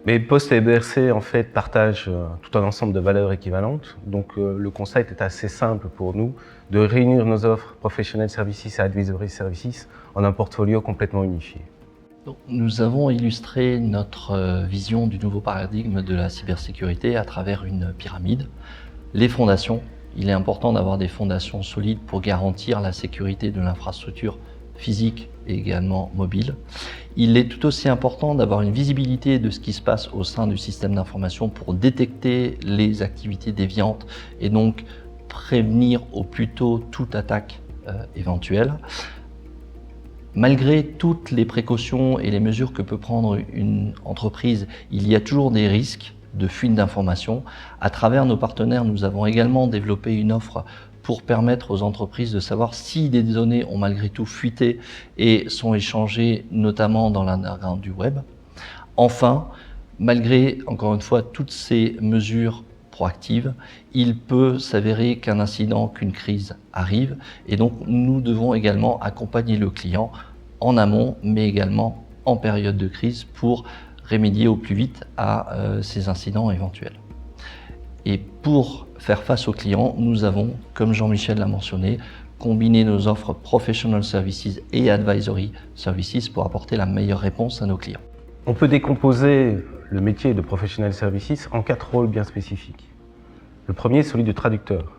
Mais Poste et BRC en fait partagent tout un ensemble de valeurs équivalentes. Donc le concept est assez simple pour nous de réunir nos offres Professional Services et Advisory Services en un portfolio complètement unifié. Nous avons illustré notre vision du nouveau paradigme de la cybersécurité à travers une pyramide. Les fondations. Il est important d'avoir des fondations solides pour garantir la sécurité de l'infrastructure physique et également mobile. Il est tout aussi important d'avoir une visibilité de ce qui se passe au sein du système d'information pour détecter les activités déviantes et donc prévenir au plus tôt toute attaque éventuelle. Malgré toutes les précautions et les mesures que peut prendre une entreprise, il y a toujours des risques de fuite d'informations. À travers nos partenaires, nous avons également développé une offre pour permettre aux entreprises de savoir si des données ont malgré tout fuité et sont échangées notamment dans l'underground du web. Enfin, malgré, encore une fois, toutes ces mesures proactives, il peut s'avérer qu'un incident, qu'une crise arrive et donc nous devons également accompagner le client en amont mais également en période de crise pour remédier au plus vite à ces incidents éventuels. Et pour faire face aux clients, nous avons, comme Jean-Michel l'a mentionné, combiné nos offres Professional Services et Advisory Services pour apporter la meilleure réponse à nos clients. On peut décomposer le métier de Professional Services en 4 rôles bien spécifiques. Le premier est celui de traducteur.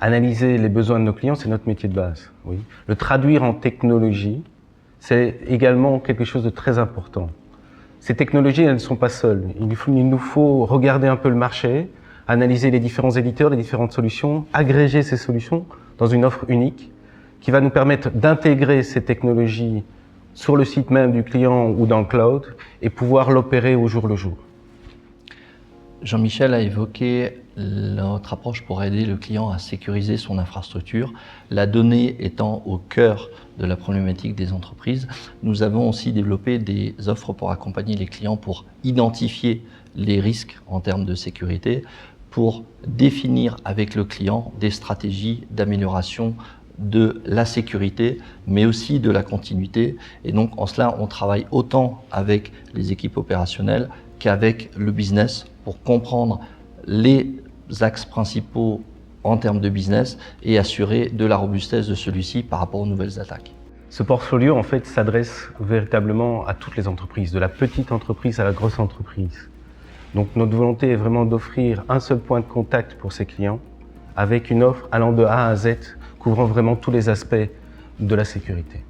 Analyser les besoins de nos clients, c'est notre métier de base. Oui. Le traduire en technologie, c'est également quelque chose de très important. Ces technologies, elles ne sont pas seules. Il nous faut regarder un peu le marché, analyser les différents éditeurs, les différentes solutions, agréger ces solutions dans une offre unique qui va nous permettre d'intégrer ces technologies sur le site même du client ou dans le cloud et pouvoir l'opérer au jour le jour. Jean-Michel a évoqué notre approche pour aider le client à sécuriser son infrastructure. La donnée étant au cœur de la problématique des entreprises, nous avons aussi développé des offres pour accompagner les clients pour identifier les risques en termes de sécurité, pour définir avec le client des stratégies d'amélioration de la sécurité, mais aussi de la continuité. Et donc, en cela, on travaille autant avec les équipes opérationnelles qu'avec le business pour comprendre les axes principaux en termes de business et assurer de la robustesse de celui-ci par rapport aux nouvelles attaques. Ce portfolio, en fait, s'adresse véritablement à toutes les entreprises, de la petite entreprise à la grosse entreprise. Donc, notre volonté est vraiment d'offrir un seul point de contact pour ces clients avec une offre allant de A à Z, couvrant vraiment tous les aspects de la sécurité.